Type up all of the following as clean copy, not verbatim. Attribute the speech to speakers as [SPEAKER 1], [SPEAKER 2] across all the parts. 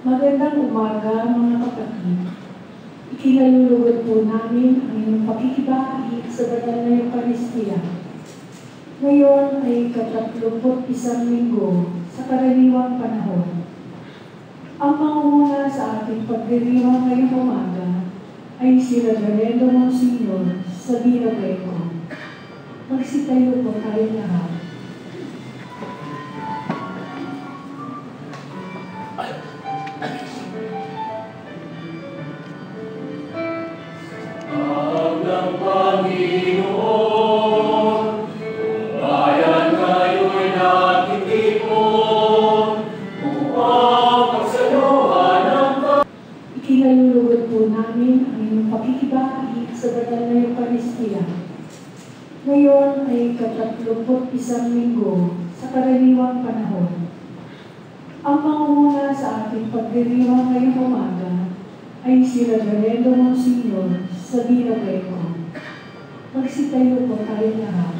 [SPEAKER 1] Magandang umaga mga kapatid. Ikinalulugod po namin ang inyong pakikibahagi sa banal na Eucharistia. Ngayon ay ika-31 linggo sa karaniwang panahon. Ang mangunguna sa ating pagdiriwang ngayong umaga ay si Reverendo Monsignor Sabino Greco. Magsitayo po tayo lahat. Ikinalulugod po namin ang inyong pakikibahagi sa banal na Eucharistia. Ngayon ay ika-31 linggo sa karaniwang panahon. Ang mangunguna sa ating pagdiriwang ngayong umaga ay si Reverendo Monsignor Sabino Greco. Magsitayo po tayo lahat.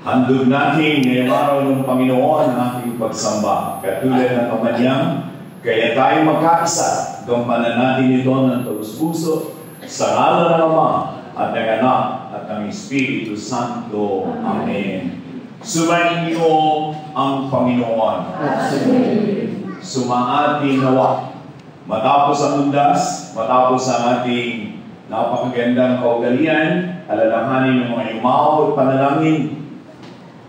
[SPEAKER 2] Handog natin ngayong araw ng Panginoon ang ating pagsamba. Katulad ng kamanyang, kaya tayo magkaisa. Gampanan natin ito ng taus-puso sa ngalan ng Ama at ng Anak at ng Espiritu Santo. Amen. Sumayin niyo ang Panginoon. Sumaating nawa. Matapos ang undas, matapos ang ating napakagandang kaugalian, alalahanin ng mga yumaw at panalangin,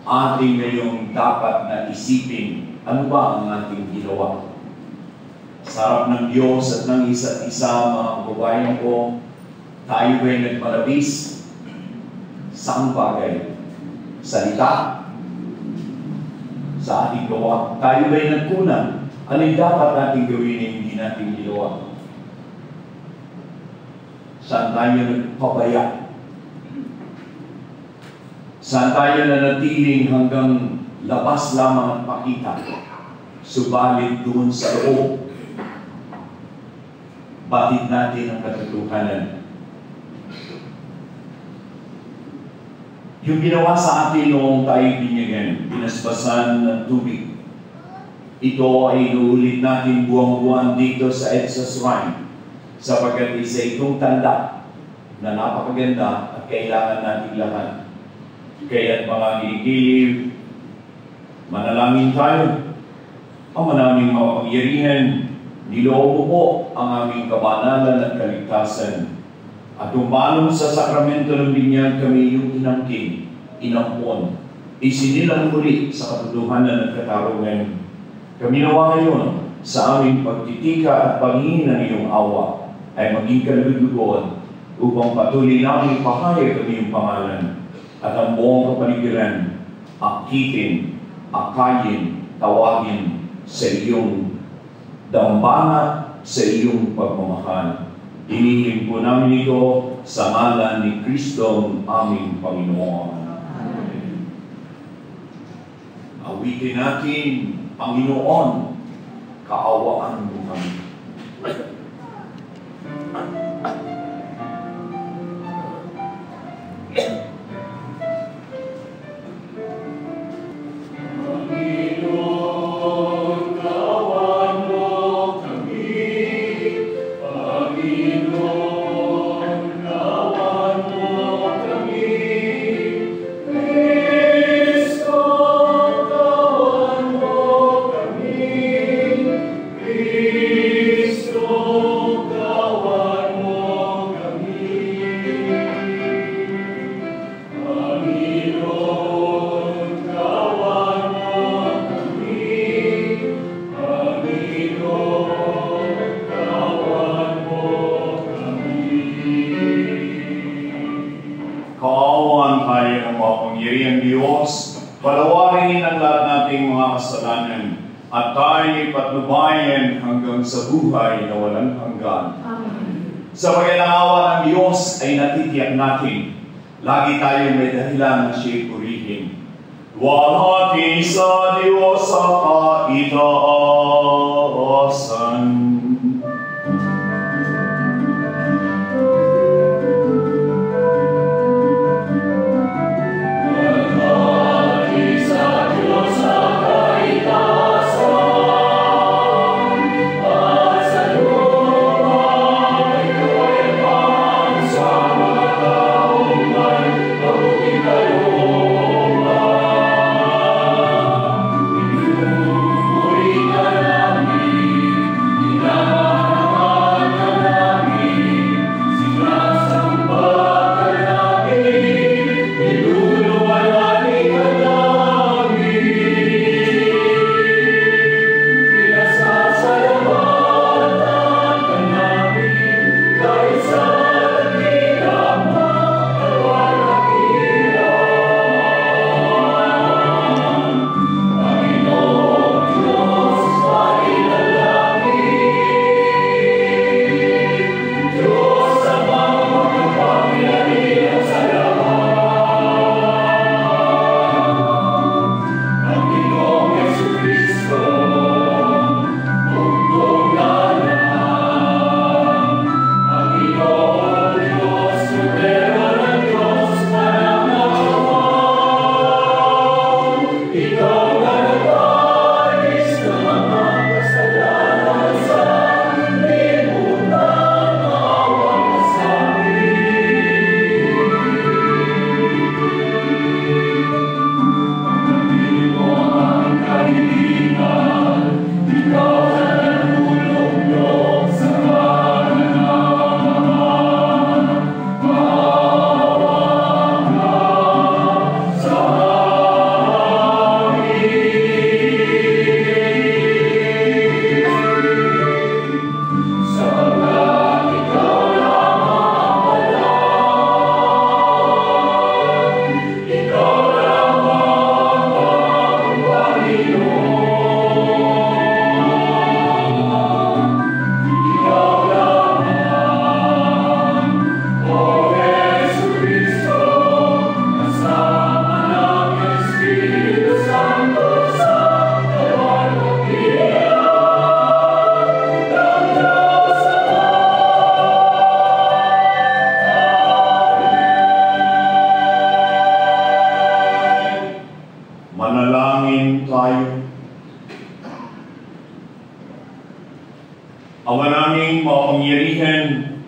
[SPEAKER 2] ating ngayong dapat na isipin, ano ba ang ating ginawa? Sa harap ng Diyos at ng isa't isa, mga kababayan ko, tayo ba'y nagmalabis? Saang bagay? Salita? Sa ating gawa? Tayo ba'y nagkunan? Ano'y dapat natin gawin na hindi natin ginawa? Saan tayo nagpabaya? Saan tayo nanatiling hanggang labas lamang ang pakita, subalit doon sa loob, batid natin ang katotohanan. Yung ginawa sa atin noong tayo binyagan, binasbasan ng tubig. Ito ay inuulit natin buwang-buwan dito sa EDSA Shrine sapagkat isa itong tanda na napakaganda at kailangan natin lahat. Kaya't mga gigilid, manalangin tayo. Ang manaming makapangyarihan, niloobo po ang aming kabanalan at kaligtasan. At umalong sa sakramento ng binyag kami yung inangkin, inampon, isinilang muli sa katotohanan at katarungan. Kami nawa ngayon sa aming pagtitika at pangingin ng iyong awa ay maging kalulugon upang patuloy namin pahayag ang iyong pangalan at ang buong kapaligiran, akitin, akayin, tawagin sa iyong dambana, sa iyong pagmamahal. Inihiling po namin ito sa ngalan ni Kristo aming Panginoon. Awitin natin, Panginoon, kaawaan mo kami. Patnubayan hanggang sa buhay na walang hanggan. Sa pagkakaawa ng Diyos ay natitiyak natin, lagi tayo may dahilan na siya'y purihin. Walhati sa Diyos sa kaitaasan.
[SPEAKER 3] We
[SPEAKER 2] Manalangin tayo. Ama naming makapangyarihan,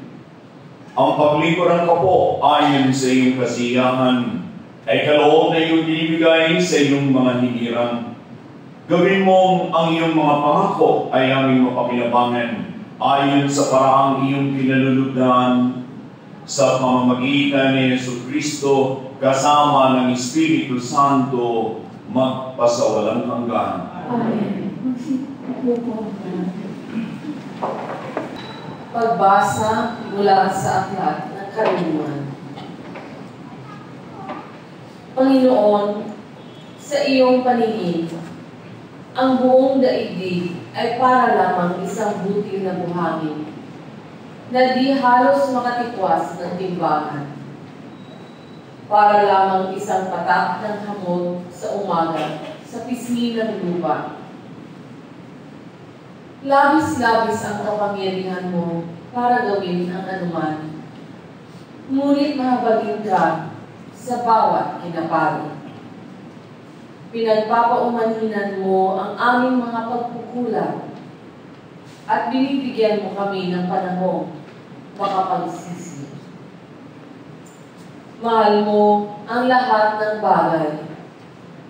[SPEAKER 2] ang paglingkuran ka po ayon sa iyong kasiyahan ay kaloob na iyong binibigay sa iyong mga hinirang. Gawin mong ang iyong mga pangako ay aming mapakinabangan ayon sa paraang iyong pinalulugdan sa pamamagitan ni Jesucristo kasama ng Espiritu Santo magpasawalang hanggan.
[SPEAKER 1] Amen.
[SPEAKER 3] Pagbasa mula sa aklat ng Karunungan. Panginoon, sa iyong paningin, ang buong daigdig ay para lamang isang butil na buhangin na di halos makatikwas ng timbangan. Para lamang isang patak ng hamog sa umaga sa pisngi ng lupa. Labis-labis ang kapangyarihan mo para gawin ang anuman. Ngunit mahabagin ka sa bawat kinapalo. Pinagpapaumanhinan mo ang aming mga pagkukulang at binibigyan mo kami ng panahong makapagsisi. Mahal mo ang lahat ng bagay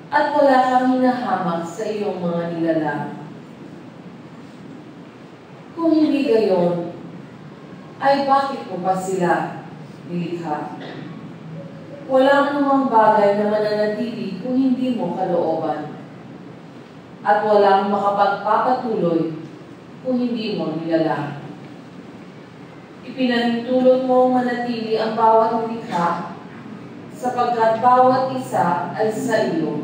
[SPEAKER 3] at wala kang hinahamak sa iyong mga nilalang. Kung hindi gayon, ay bakit mo pa sila nilikha? Walang anumang bagay na mananatili kung hindi mo kalooban. At walang makapagpapatuloy kung hindi mo nilalang. Ipinahintulot mo manatili ang bawat nilikha sapagkat bawat isa ay sa iyo.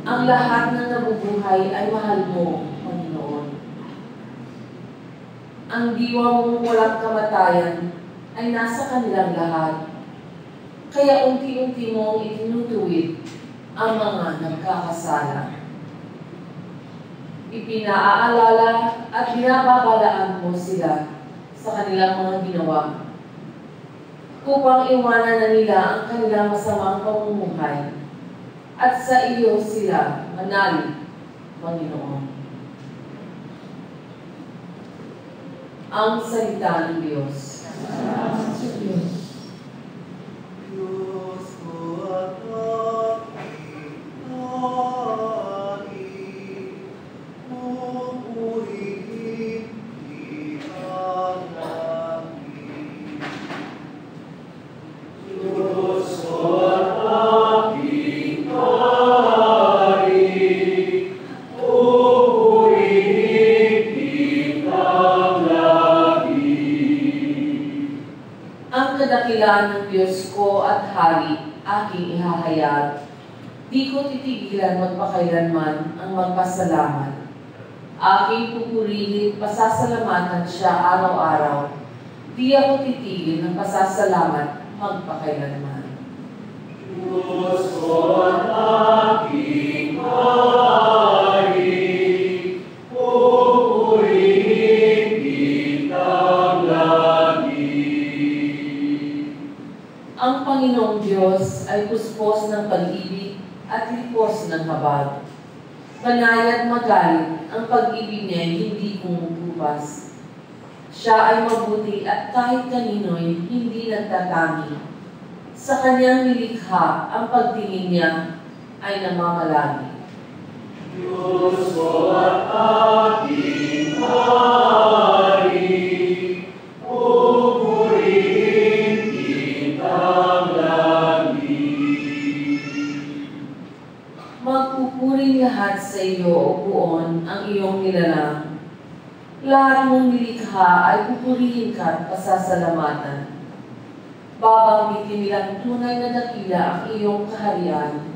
[SPEAKER 3] Ang lahat ng nabubuhay ay mahal mo, Panginoon. Ang diwa mong walang kamatayan ay nasa kanilang lahat. Kaya unti-unti mong itinutuwid ang mga nagkakasala. Ipinaaalala at binababalaan mo sila sa kanilang mga ginawa upang iwanan na nila ang kanilang masamang pamumuhay at sa iyo sila manalig, Panginoon. Ang salita ng Diyos.
[SPEAKER 1] Salamat sa Diyos.
[SPEAKER 4] Diyos ko at aking nais, pupurihin ang langit. Diyos ko at aking nais, pupurihin ang langit.
[SPEAKER 3] Ang kadakilaan ng Diyos ko at Hari, aking ihahayag. Di ko titigilan magpakailanman ang magpasalamat. Aking pupurihin, pasasalamatan siya araw-araw. Di ako titigil ng pasasalamat magpakailanman.
[SPEAKER 4] Diyos ko at aking Hari, pupurihin kitang langit.
[SPEAKER 3] Ang Panginoong Diyos ay puspos ng pag-ibig at lipos ng habag. Banayad magaling ang pag-ibig niya hindi kumukupas. Siya ay mabuti at kahit kanino'y hindi nagtatangi. Sa kanyang nilikha, ang pagtingin niya ay namamalagi.
[SPEAKER 4] Diyos ko at aking Hari, pupurihin kitang langit.
[SPEAKER 3] Magpupuring lahat sa iyo, O Puon, ang iyong nilalang. Lahat mong nilikha ay pupurihin ka at pasasalamatan. Babanggitin nilang tunay na dakila ang iyong kaharian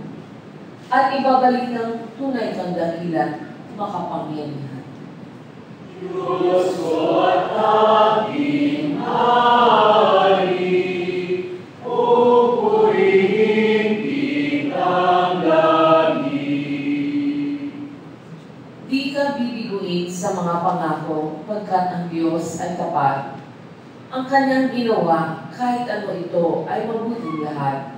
[SPEAKER 3] at ibabalik ng tunay kang dakila makapangyarihan.
[SPEAKER 4] Diyos ko at aking Hari, pupurihin kitang langit.
[SPEAKER 3] Di ka bibiguin sa mga pangako pagkat ang Diyos ay tapat. Ang kanyang ginawa, kahit ano ito, ay mabuting lahat.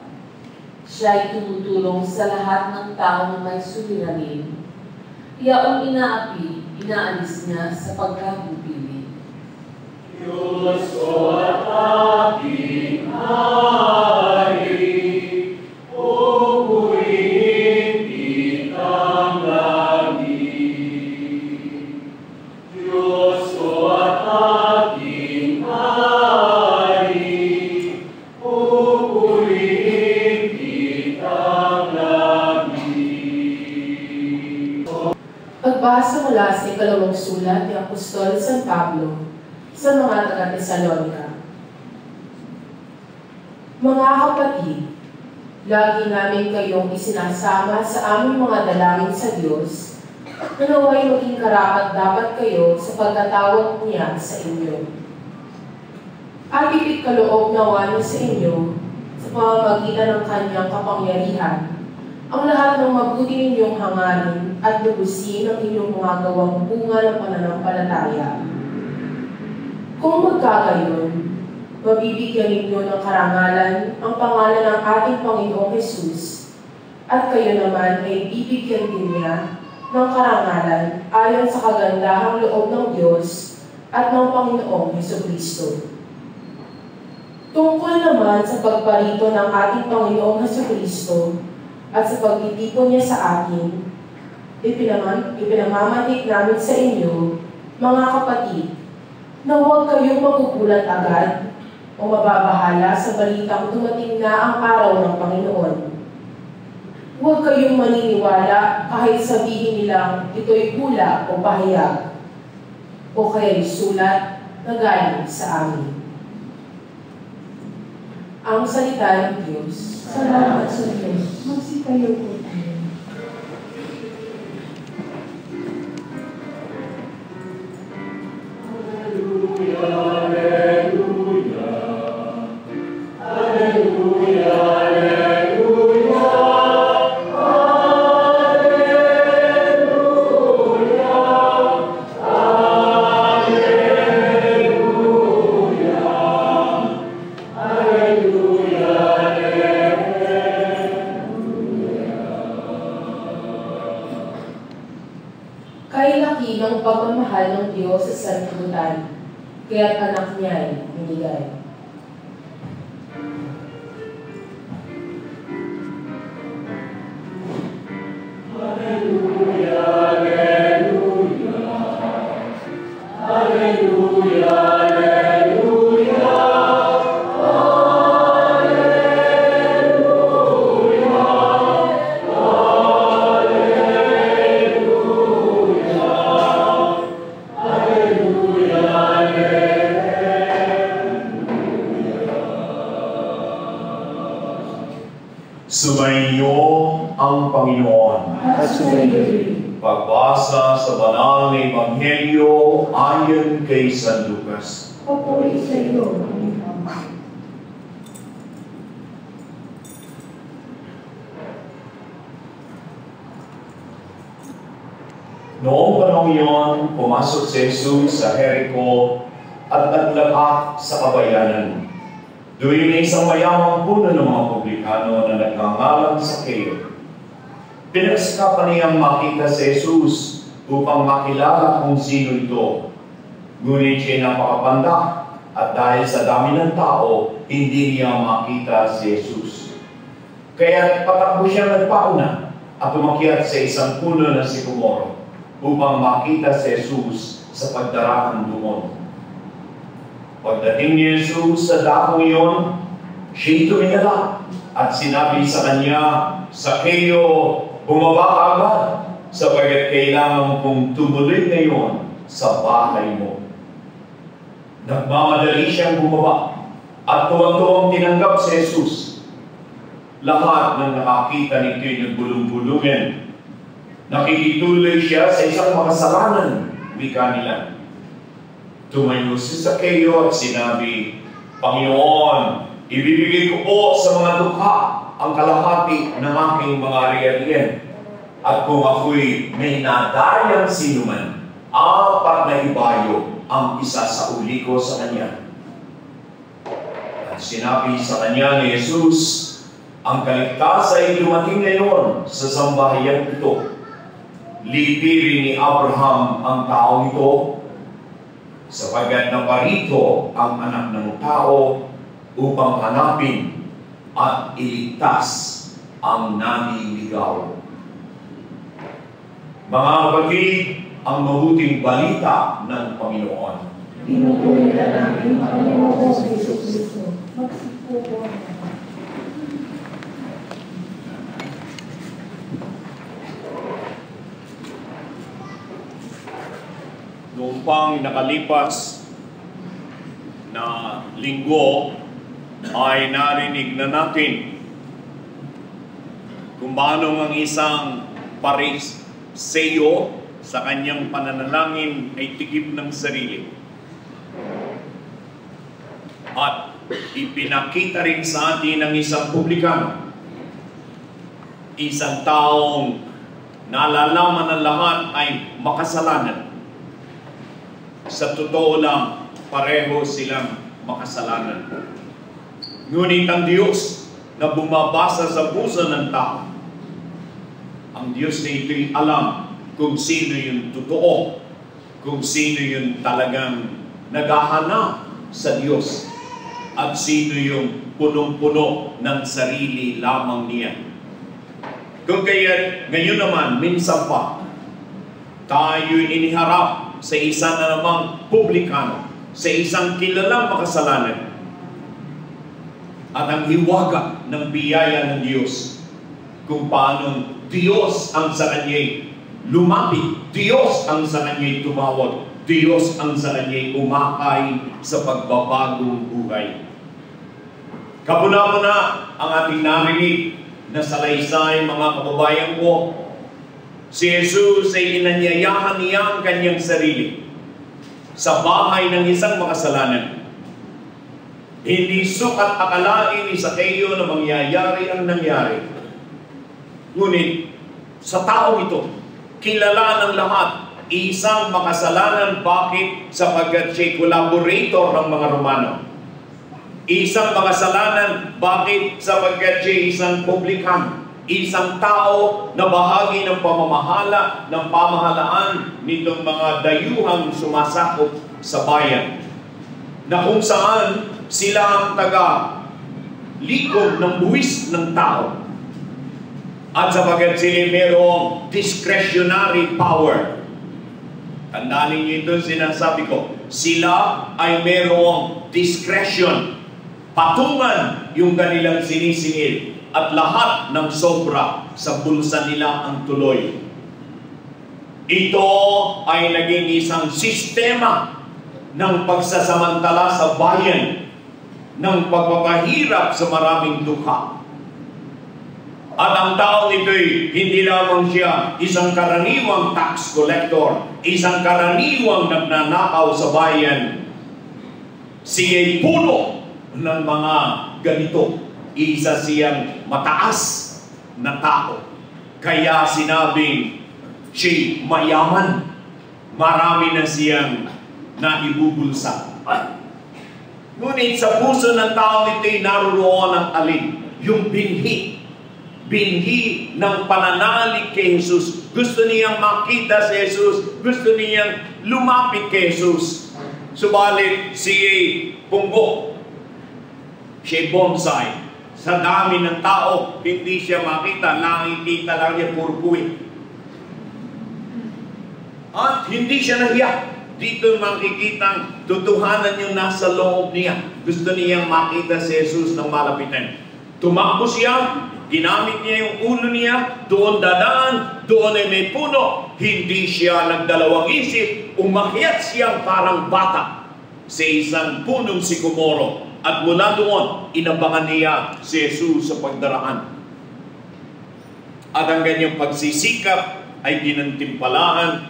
[SPEAKER 3] Siya ay tumutulong sa lahat ng taong may suliranin. Iyaong inaapi, inaalis niya sa pagkabubili.
[SPEAKER 4] Diyos ko at aking hari, pupurihin kitang lagi. Diyos ko at aking hari, pupurihin kitang lagi.
[SPEAKER 5] Pagbasa mula sa ikalawang sulat ni Apostol San Pablo sa mga taga-Tesalonica. Mga kapatid, lagi namin kayong isinasama sa aming mga dalangin sa Diyos na naway maging karapat-dapat kayo sa pagkatawag niya sa inyo. At ipagkaloob nawa niya sa inyo sa pamamagitan ng kanyang kapangyarihan ang lahat ng mabuti ninyong hangarin at lubusin ang inyong mga gawang bunga ng pananampalataya. Kung magkagayon, mabibigyan ninyo ng karangalan ang pangalan ng ating Panginoong Hesus, at kayo naman ay bibigyan din niya ng karangalan ayon sa kagandahang loob ng Diyos at ng Panginoong Hesukristo. Tungkol naman sa pagparito ng ating Panginoong Hesukristo at sa pagtitipon niya sa atin, ipinamamatik namin sa inyo, mga kapatid, na huwag kayong magugulat agad o mababahala sa balitang dumating na ang araw ng Panginoon. Huwag kayong maniniwala kahit sabihin nilang ito'y hula o pahayag, o kaya'y sulat na galing sa amin. Ang salita ng Diyos.
[SPEAKER 1] Salamat sa Diyos. Magsitayo po tayo.
[SPEAKER 5] Kay laki ng pagmamahal ng Diyos sa sanlibutan, kaya't anak niya ay binigay.
[SPEAKER 2] Sumainyo ang Panginoon.
[SPEAKER 1] At sumayin.
[SPEAKER 2] Pagbasa sa banal na Ebanghelyo ayon kay San Lucas.
[SPEAKER 1] Papuri sa iyo, Panginoon.
[SPEAKER 2] Noong panahon iyon, pumasok si Jesus sa Jericho at naglakad sa kabayanan. Doon may isang mayamang puno ng mga publikano na nagngangalang Zaqueo. Pinagsikapan niyang makita si Jesus upang makilala kung sino ito. Ngunit siya napakapandak at dahil sa dami ng tao, hindi niya makita si Jesus. Kaya patakbo siya nagpauna at umakyat sa isang puno ng sikomoro upang makita si Jesus sa pagdaraan doon. Pagdating ni Jesus sa dakong iyon, siya'y tumingala at sinabi sa kanya, Zaqueo, bumaba ka agad, sapagkat kailangan kong tumuloy ngayon sa bahay mo. Nagmamadali siyang bumaba at tuwang-tuwang tinanggap si Jesus. Lahat ng nakakita nito'y nagbulong-bulungan. Nakikituloy siya sa isang makasalanan, wika nila. Tumayo si Zaqueo at sinabi, Panginoon, ibibigay ko po sa mga dukha ang kalahati ng aking mga ari-arian. At kung ako'y may nadayang sinuman, 4 na ibayo ang isasauli ko sa kanya. At sinabi sa kanya ni Jesus, Ang kaligtasan ay dumating ngayon sa sambahayan ito. Lipirin ni Abraham ang taong ito sapagkat naparito ang anak ng tao upang hanapin at iligtas ang naliligaw. Mga kapatid, ang mabuting balita ng Panginoon.
[SPEAKER 1] Pinupulila namin ang Panginoon sa Jesucristo. Magsipo po ang mga.
[SPEAKER 2] Noong pang nakalipas na linggo ay narinig na natin kung paano ang isang Pariseo sa kanyang pananalangin ay tikip ng sarili. At ipinakita rin sa atin ng isang publikano, isang taong nalalaman ng lahat ay makasalanan. Sa totoo lang, pareho silang makasalanan. Ngunit ang Diyos na bumabasa sa puso ng tao, ang Diyos na ito'y alam kung sino yung totoo, kung sino yung talagang naghahanap sa Diyos, at sino yung punong-puno ng sarili lamang niya. Kung kaya ngayon naman, minsan pa, tayo'y iniharap sa isa na namang publikano, sa isang kilalang makasalanan. At ang hiwaga ng biyaya ng Diyos, kung paano Diyos ang sa kanya'y lumapit, Diyos ang sa kanya'y tumawag, Diyos ang sa kanya'y umakay sa pagbabagong buhay. Kapuna-puna ang ating narinig na salaysay, mga kababayan ko. Si Jesus ay inanyayahan niya ang kanyang sarili sa bahay ng isang makasalanan. Hindi sukat akalain ni Zaccheo na mangyayari ang nangyari. Ngunit sa taong ito, kilala ng lahat, isang makasalanan. Bakit? Sapagkat siya'y collaborator ng mga Romano. Isang makasalanan. Bakit? Sapagkat siya'y isang publikan. Isang tao na bahagi ng pamamahala, ng pamahalaan nitong mga dayuhang sumasakop sa bayan, na kung saan sila ang taga-likod ng buwis ng tao. At sapagkat sila mayroong discretionary power. Tandaan ninyo ito, sinasabi ko, sila ay mayroong discretion. Patungan yung kanilang sinisingil. At lahat ng sobra sa bulsa nila ang tuloy. Ito ay naging isang sistema ng pagsasamantala sa bayan, ng pagpapahirap sa maraming dukha. At ang taong ito'y hindi lamang siya isang karaniwang tax collector, isang karaniwang nagnanakaw sa bayan. Siya'y puno ng mga ganito. Isa siyang mataas na tao. Kaya sinabing siya mayaman. Marami na siyang naibubulsa. Ngunit sa puso ng taong ito'y naroon ang alin? Yung binhi. Binhi ng pananalig kay Jesus. Gusto niyang makita si Jesus. Gusto niyang lumapit kay Jesus. Subalit siya'y punggo. Siya'y bonsai. Sa dami ng tao, hindi siya makita. Nakikita lang niya purpuit. At hindi siya nahiya. Dito makikitang tutuhanan yung nasa loob niya. Gusto niyang makita si Jesus ng malapitan. Tumakbo siya. Ginamit niya yung ulo niya. Doon dadaan. Doon ay may puno. Hindi siya nagdalawang isip. Umakyat siyang parang bata sa isang punong sikomoro. At mula doon, inabangan niya si Jesus sa pagdaraan. At ang ganyang pagsisikap ay ginantimpalaan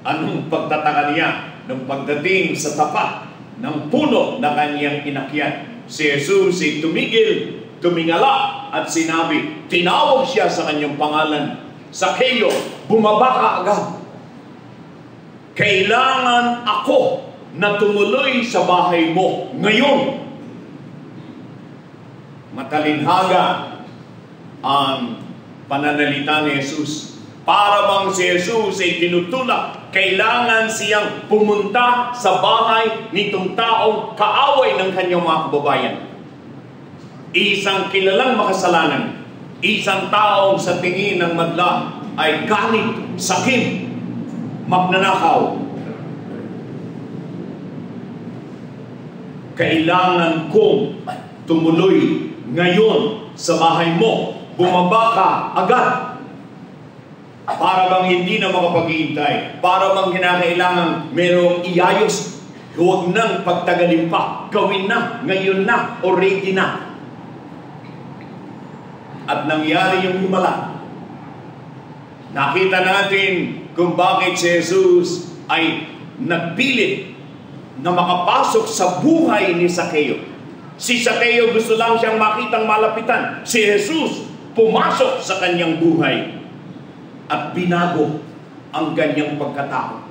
[SPEAKER 2] anong pagtataka niya ng pagdating sa tapat ng puno na kanyang inakyat. Si Jesus ay tumigil, tumingala at sinabi, tinawag siya sa kanyang pangalan, Zaccheo, bumaba ka agad. Kailangan ako na tumuloy sa bahay mo ngayon. Matalinhaga ang pananalita ni Jesus. Para bang si Jesus ay tinutulak, kailangan siyang pumunta sa bahay nitong taong kaaway ng kanyang mga kababayan. Isang kilalang makasalanan, isang taong sa tingin ng madla ay galit, sakim, magnanakaw. Kailangan kong tumuloy ngayon sa bahay mo. Bumaba ka agad. Para bang hindi na makapaghihintay. Para bang kinakailangan merong iayos. Huwag nang pagtagalin pa. Gawin na, ngayon na, already na. At nangyari yung himala. Nakita natin kung bakit si Jesus ay nagpilit na makapasok sa buhay ni Zaccheo. Si Zaccheo gusto lang siyang makitang malapitan. Si Jesus pumasok sa kanyang buhay at binago ang kanyang pagkatao.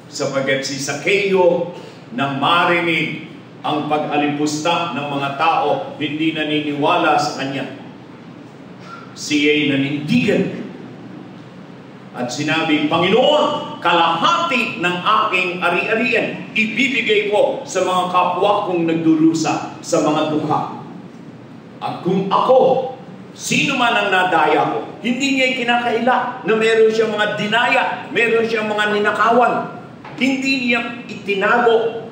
[SPEAKER 2] Sapagkat si Zaccheo nang marinig ang pag-alipusta ng mga tao, hindi naniniwala sa kanya. Siya'y nanindigan at sinabi, Panginoon, kalahati ng aking ari-arian ibibigay ko sa mga kapwa kong nagdurusa sa mga dukha. At kung ako, sino man ang nadaya ko, hindi niya kinakaila na meron siyang mga dinaya, meron siyang mga ninakawan. Hindi niya itinago,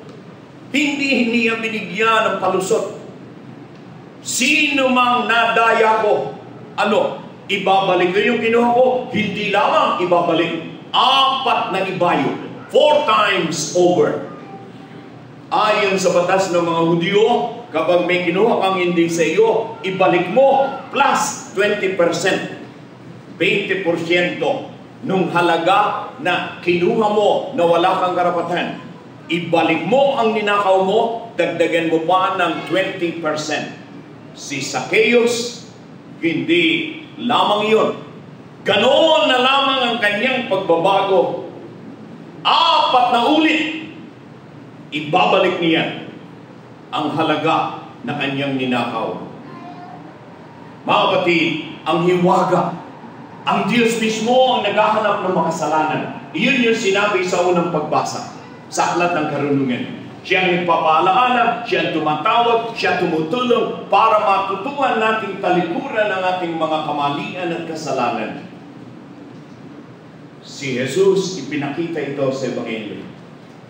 [SPEAKER 2] hindi niya binigyan ng palusot. Sino mang nadaya ko, ibabalik ko yung kinuha ko, hindi lamang ibabalik, 4 na ibayo, 4 times over. Ayon sa batas ng mga Hudyo, kapag may kinuha kang hindi sa iyo, ibalik mo plus 20%. 20% nung halaga na kinuha mo na wala kang karapatan. Ibalik mo ang ninakaw mo, dagdagan mo pa ng 20%. Si Zacchaeus, hindi lamang yun. Ganoon na lamang ang kanyang pagbabago. 4 na ulit, ibabalik niya ang halaga na kanyang ninakaw. Mga kapatid, ang hiwaga, ang Diyos mismo ang naghahanap ng makasalanan. Iyon yung sinabi sa unang pagbasa sa Aklat ng Karunungan. Siya ang nagpapaalaala, siya ang tumatawag, siya tumutulong para matutuhan nating talikuran ang ating mga kamalian at kasalanan. Si Jesus, ipinakita ito sa Ebanghelyo.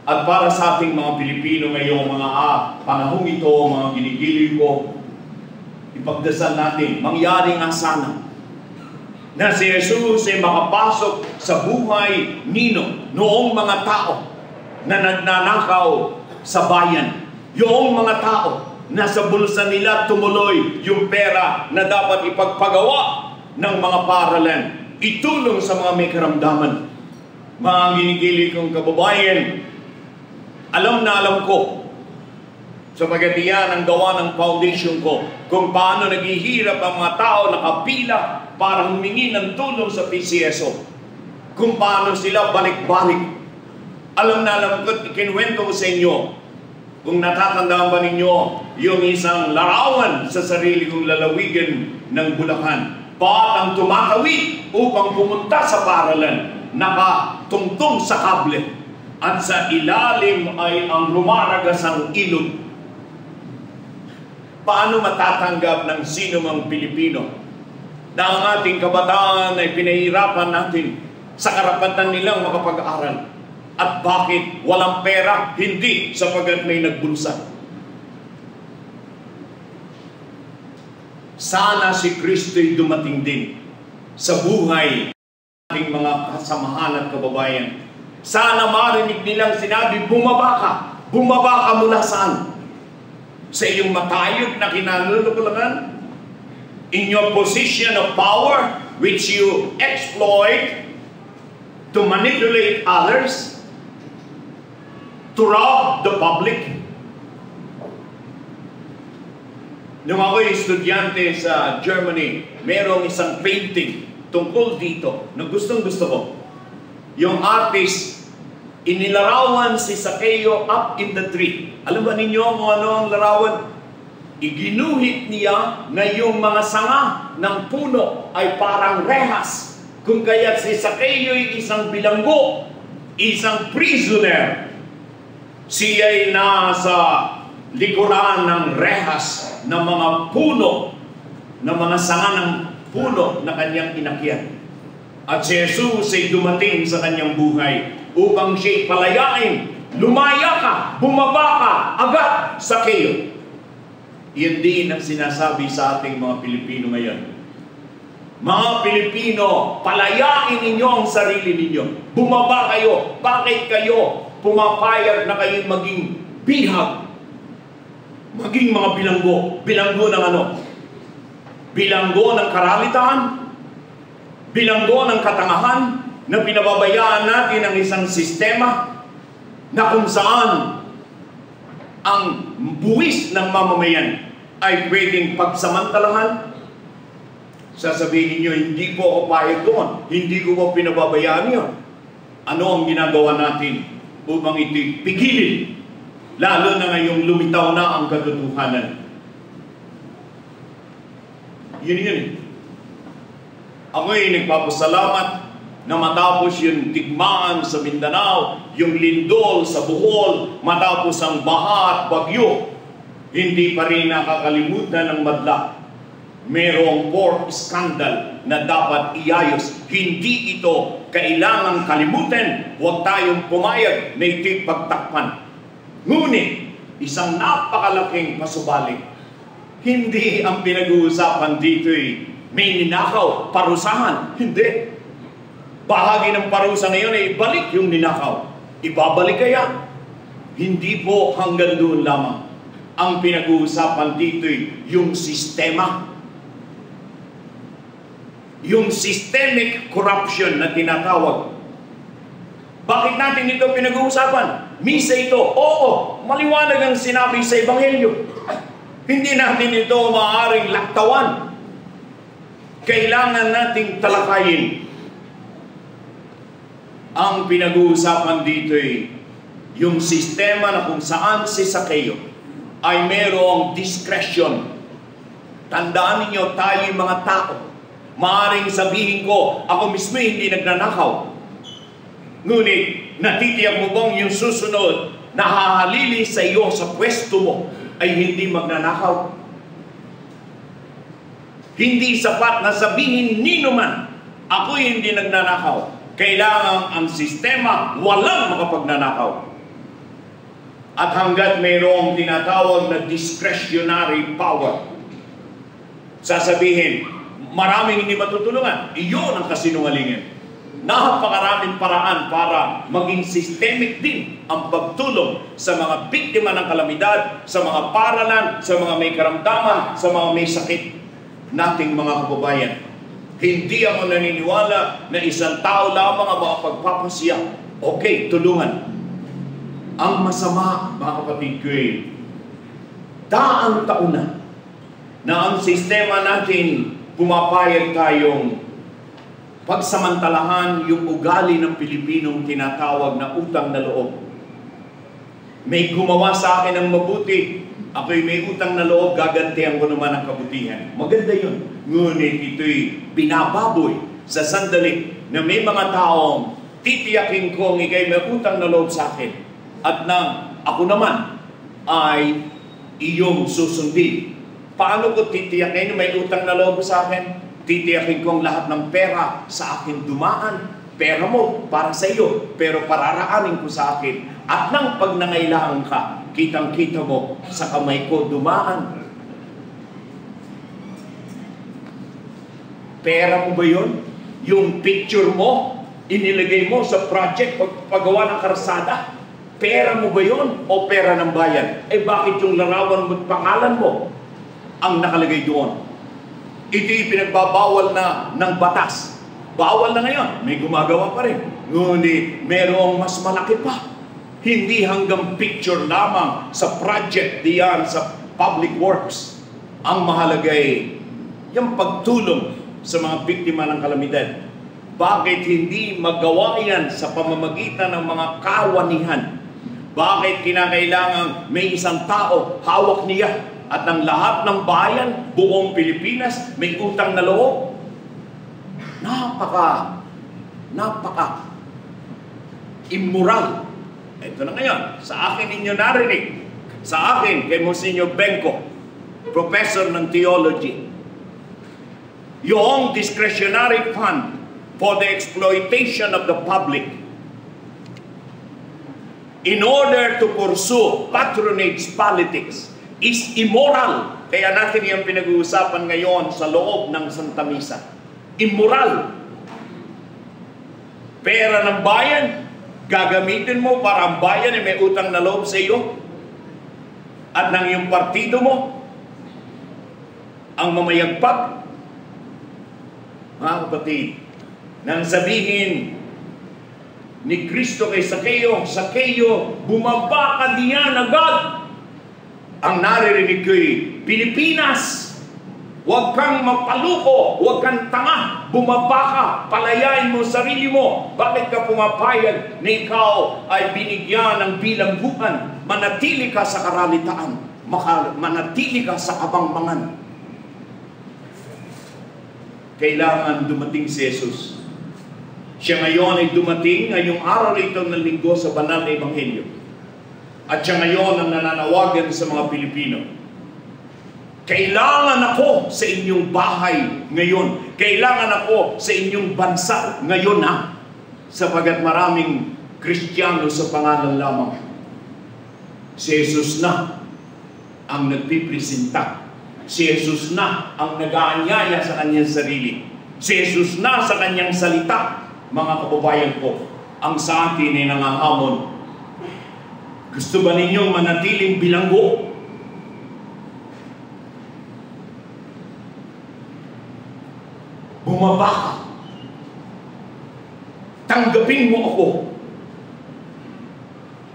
[SPEAKER 2] At para sa ating mga Pilipino ngayong mga panahong ito, mga ginigiliw ko, ipagdasal natin, mangyari nga sana na si Jesus ay makapasok sa buhay noong mga tao na nagnanakaw sa bayan. Yung mga tao na sa bulsa nila tumuloy yung pera na dapat ipagpagawa ng mga paralan, itulong sa mga may karamdaman. Mga ginigili kong kababayan, alam na alam ko, sapagat iyan ang gawa ng foundation ko, kung paano naghihirap ang mga tao nakapila para humingi ng tulong sa PCSO. Kung paano sila balik-balik. Alam na alam ko, ikinuwento ko sa inyo, kung natatandaan ba ninyo, yung isang larawan sa sarili kong lalawigan ng Bulacan. Ba't ang tumatawid upang pumunta sa paralan, nakatungtong sa kable, at sa ilalim ay ang lumaragasang ilog. Paano matatanggap ng sino mang Pilipino na ang ating kabataan ay pinahirapan natin sa karapatan nilang makapag-aral? At bakit walang pera? Hindi sapagat may nagbulsa. Sana si Kristo'y dumating din sa buhay ng ating mga kasamahan at kababayan. Sana marinig nilang sinabi, bumaba ka. Bumaba ka mula saan? Sa iyong matayog na kinanulukulangan? In your position of power, which you exploit to manipulate others, to rob the public. Nung ako'y estudyante sa Germany, merong isang painting tungkol dito na gustong-gusto ko. Yung artist, inilarawan si Zaccheo up in the tree. Alam ba ninyo kung ano ang larawan? Iginuhit niya na yung mga sanga ng puno ay parang rehas. Kung kaya si Zaccheo ay isang bilanggo, isang prisoner, siya ay nasa likuran ng rehas ng mga puno, ng mga sanga ng puno na kanyang inakyat. At si Jesus ay dumating sa kanyang buhay upang siya'y palayain. Lumaya ka, bumaba ka, agad, Zaccheo. Yan din ang sinasabi sa ating mga Pilipino ngayon. Mga Pilipino, palayain ninyo ang sarili ninyo. Bumaba kayo. Bakit kayo pumapayag na kayo maging bihag? Maging mga bilanggo. Bilanggo ng ano? Bilanggo ng karalitan? Bilanggo ng katangahan? Na pinababayaan natin ang isang sistema na kung saan ang buwis ng mamamayan ay pwedeng pagsamantalahan. Sasabihin niyo, hindi po ako payag doon. Hindi ko po pinababayaan yun. Ano ang ginagawa natin upang ito'y pigilin? Lalo na ngayong lumitaw na ang katotohanan. Yun. Ako'y nagpapasalamat na matapos yung tigmaan sa Mindanao, yung lindol sa Bohol, matapos ang baha at bagyo, hindi pa rin nakakalimutan ng madla. Merong pork scandal na dapat iayos. Hindi ito kailangang kalimutan. Huwag tayong pumayag na ito'y pagtakpan. Ngunit, isang napakalaking pasubalik. Hindi ang pinag-uusapan dito'y may ninakaw, parusahan. Hindi. Bahagi ng parusa ngayon ay ibalik yung ninakaw. Ibabalik kaya? Hindi po hanggang doon lamang. Ang pinag-uusapan dito ay yung sistema. Yung systemic corruption na tinatawag. Bakit natin ito pinag-uusapan? Misa ito. Oo, maliwanag ang sinabi sa Ebanghelyo. Hindi natin ito maaaring laktawan. Kailangan nating talakayin. Ang pinag-uusapan dito ay yung sistema na kung saan si Zaccheo ay merong discretion. Tandaan ninyo, tayo mga tao. Maaring sabihin ko, ako mismo hindi nagnanakaw. Ngunit, natitiyak mo bang yung susunod na hahalili sa iyo sa pwesto mo ay hindi magnanakaw? Hindi sapat na sabihin nino man, ako hindi nagnanakaw. Kailangan ang sistema walang makapagnanakaw. At hanggat mayroong tinatawag na discretionary power, sasabihin, maraming hindi matutulungan. Iyon ang kasinungalingan. Napakaraming paraan para maging systemic din ang pagtulong sa mga biktima ng kalamidad, sa mga paralan, sa mga may karamdaman, sa mga may sakit nating mga kababayan. Hindi ako naniniwala na isang tao lamang ang makapagpapasya. Okay, tulungan. Ang masama, mga kapatid ko daang taon na ang sistema natin pumapayag tayong pagsamantalahan yung ugali ng Pilipinong tinatawag na utang na loob. May gumawa sa akin ng mabuti, ako'y may utang na loob, gagantihan ko naman ang kabutihan. Maganda yun. Ngunit ito'y binababoy sa sandali na may mga taong titiyakin kong ikay may utang na loob sa akin at na ako naman ay iyong susundin. Paano ko titiyakin may utang na loob sa akin? Titiyakin kong lahat ng pera sa akin dumaan. Pera mo para sa iyo, pero pararaanin ko sa akin. At nang pag nangailangan ka, kitang-kita mo sa kamay ko dumaan. Pera mo ba yun? Yung picture mo, inilagay mo sa project paggawa ng karsada. Pera mo ba yun? O pera ng bayan? Eh bakit yung larawan mo at pangalan mo ang nakalagay doon? Ito'y pinagbabawal na ng batas. Bawal na ngayon. May gumagawa pa rin. Ngunit merong mas malaki pa. Hindi hanggang picture lamang sa project diyan sa public works. Ang mahalaga ay yung pagtulong sa mga biktima ng kalamidad. Bakit hindi magawa yan sa pamamagitan ng mga kawanihan? Bakit kinakailangan may isang tao hawak niya at ng lahat ng bayan, buong Pilipinas, may utang na loob. Napaka immoral. Ito na ngayon, sa akin inyo narinig. Sa akin, kay Monsignor Benko, professor ng theology. Yung discretionary fund for the exploitation of the public in order to pursue patronage politics is immoral. Kaya natin yung pinag-uusapan ngayon sa loob ng Santa Misa. Immoral. Pera ng bayan, gagamitin mo para ang bayan ay may utang na loob sa iyo at ng iyong partido mo ang mamayagpag. Mga kapatid, nang sabihin ni Kristo kay Sakeo, bumaba ka diyan agad. Ang naririnig ko'y, Pilipinas, huwag kang mapaluko, huwag kang tanga, bumaba ka, palayain mo sarili mo. Bakit ka pumapayag na ikaw ay binigyan ng bilangguan? Manatili ka sa karalitaan, manatili ka sa kabangbangan. Kailangan dumating si Jesus. Siya ngayon ay dumating ngayong araw ito ng linggo sa banal na Ebanghelyo. At siya ngayon ang nananawagan sa mga Pilipino. Kailangan ako sa inyong bahay ngayon. Kailangan ako sa inyong bansa ngayon sapagat maraming Kristiyano sa pangalan lamang. Si Jesus na ang nagpipresenta. Si Jesus na ang nag-aanyaya sa kanyang sarili. Si Jesus na sa kanyang salita. Mga kababayan ko, ang sa atin ay nangangamon. Gusto ba ninyong manatiling bilanggo? Bumaba ka. Tanggapin mo ako.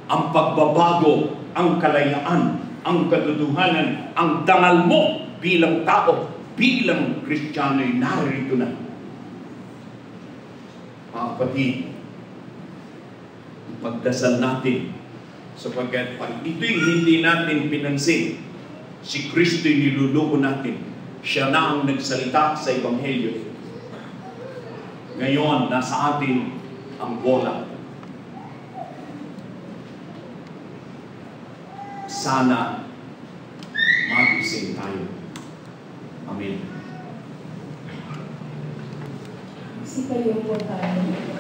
[SPEAKER 2] Ang pagbabago, ang kalayaan, ang katotohanan, ang dangal mo bilang tao, bilang Kristiyano ay narito na. Mga kapatid, pagdasal natin sapagkat pag ito'y hindi natin pinansin, si Kristo'y niluluko natin. Siya na ang nagsalita sa Ebanghelyo. Ngayon, nasa atin ang bola. Sana magising tayo. Amen.
[SPEAKER 1] Sitayo po tayo.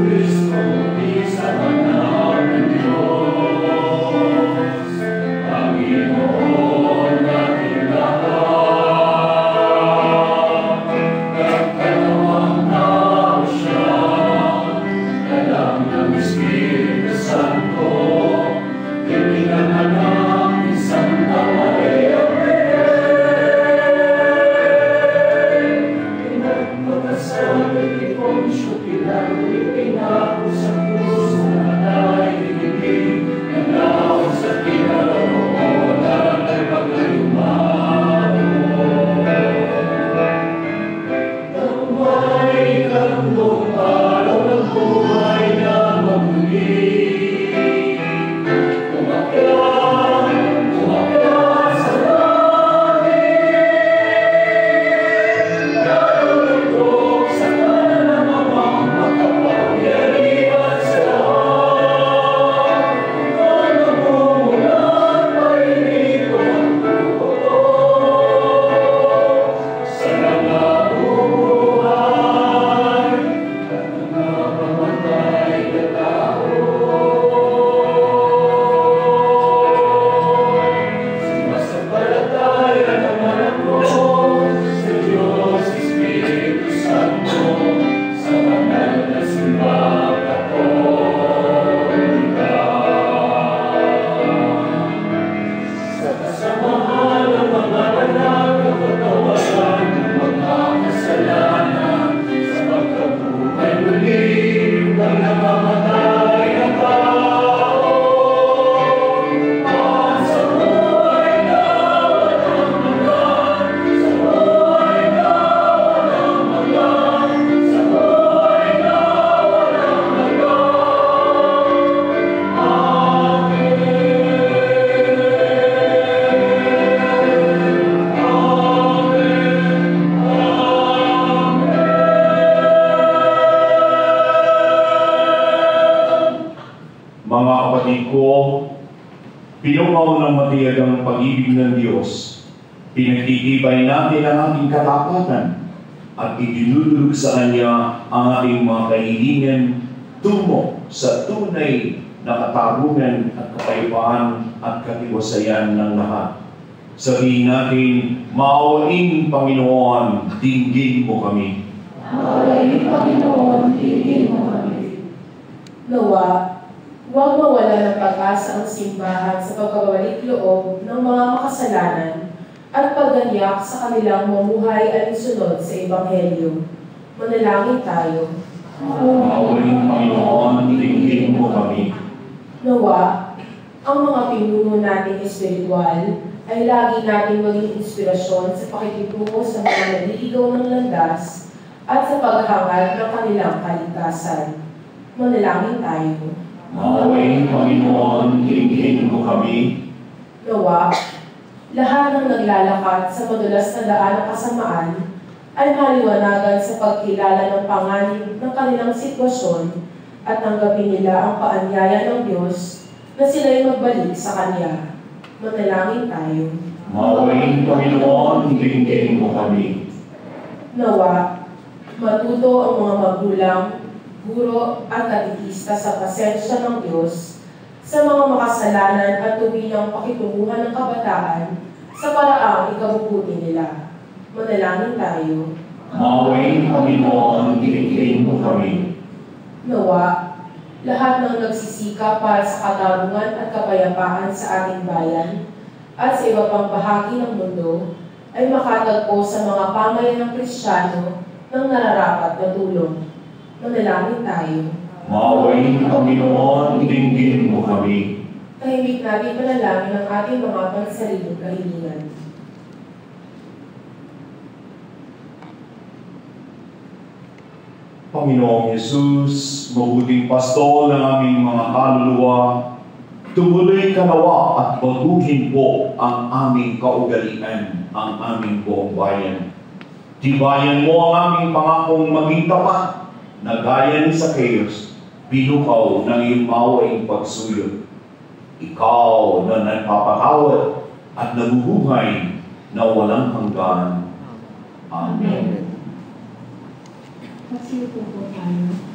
[SPEAKER 4] Cristo,
[SPEAKER 2] Mga kapatid ko, pinukaw ng matiyagang pag-ibig ng Diyos, pinagtitibay natin ang ating katapatan at idinudulog sa Kanya ang ating mga kahilingan tungo sa tunay na katarungan at kapayapaan at katiwasayan ng lahat. Sabihin natin, maawain Panginoon, dinggin mo kami.
[SPEAKER 1] Maawain Panginoon, dinggin mo kami.
[SPEAKER 5] Nawa, huwag mawala ng pag-asa ang simbahan sa pagkabalik loob ng mga makasalanan at pagganyak sa kanilang mamuhay alinsunod sa Ebanghelyo. Manalangin tayo.
[SPEAKER 2] Maawain Panginoon, dinggin mo kami.
[SPEAKER 5] Nawa, ang mga pinuno nating espiritual ay lagi nating maging inspirasyon sa pakikitungo sa mga naliligaw ng landas at sa paghangad ng kanilang kaligtasan. Manalangin tayo.
[SPEAKER 2] Maawain Panginoon, dinggin mo kami.
[SPEAKER 5] Nawa, lahat ng naglalakad sa madulas na daan ng kasamaan ay maliwanagan sa pagkilala ng panganib ng kanilang sitwasyon at tanggapin nila ang paanyaya ng Diyos na sila'y magbalik sa Kanya. Manalangin tayo.
[SPEAKER 2] Maawain Panginoon, dinggin mo kami.
[SPEAKER 5] Nawa, matuto ang mga magulang, guro at katikista sa pasensya ng Diyos sa mga makasalanan at tuwinang pakitunguhan ng kabataan sa paraang ikabubuti nila. Manalangin tayo.
[SPEAKER 2] Maawain Panginoon, dinggin mo kami.
[SPEAKER 5] Nawa, lahat ng nagsisikap para sa katarungan at kapayapaan sa ating bayan at sa iba pang bahagi ng mundo ay makatagpo sa mga pamayan ng Kristiyano ng nararapat na tulong. Manalangin tayo.
[SPEAKER 2] Maawain Panginoon, dinggin mo kami.
[SPEAKER 5] Tahimik natin panalangin ang ating mga pansariling kahilingan.
[SPEAKER 2] Panginoong Yesus, mabuting pastol ng aming mga kaluluwa, tumuloy ka nawa at baguhin po ang aming kaugalian, ang aming buong bayan. Tibayan mo ang aming pangakong maging tapat na gaya ni Zacchaeus, binukaw ng iyong mawaing pagsuyo. Ikaw na nagpapatawad at nabubuhay na walang hanggan. Amen.
[SPEAKER 1] Magsiupo po tayo.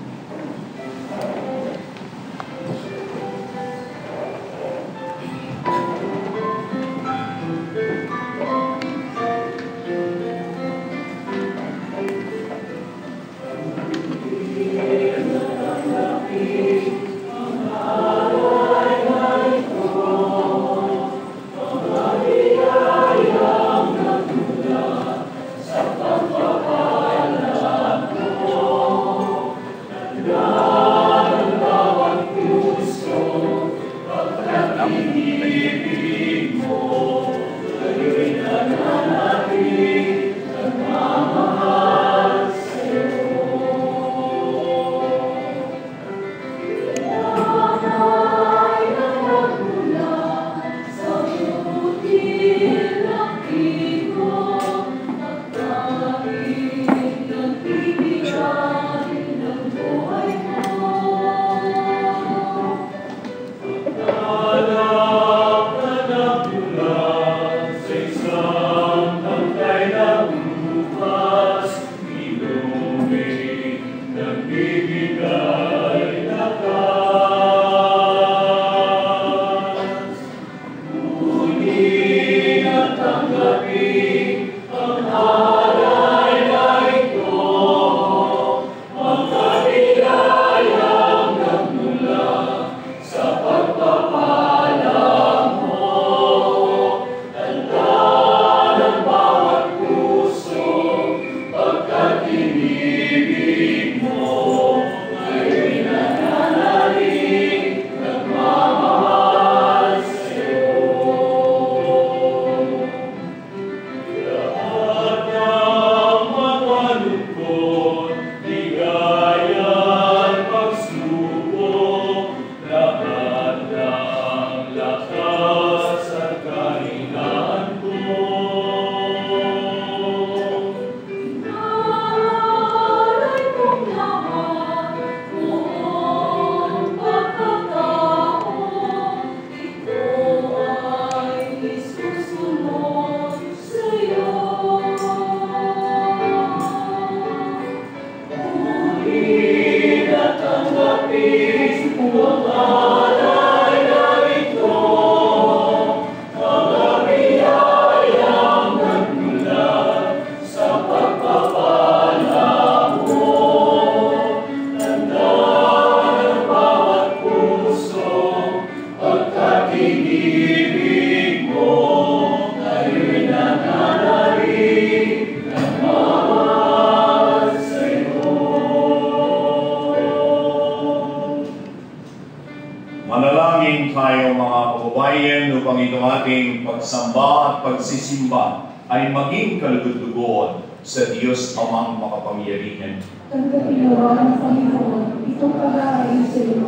[SPEAKER 2] Manalangin tayo mga kababayan upang itong ating pagsamba at pagsisimba ay maging kalugod-lugod sa Diyos Amang makapangyarihan.
[SPEAKER 1] Tanggapin nawa ng Panginoon itong pag-aayon sa iyo,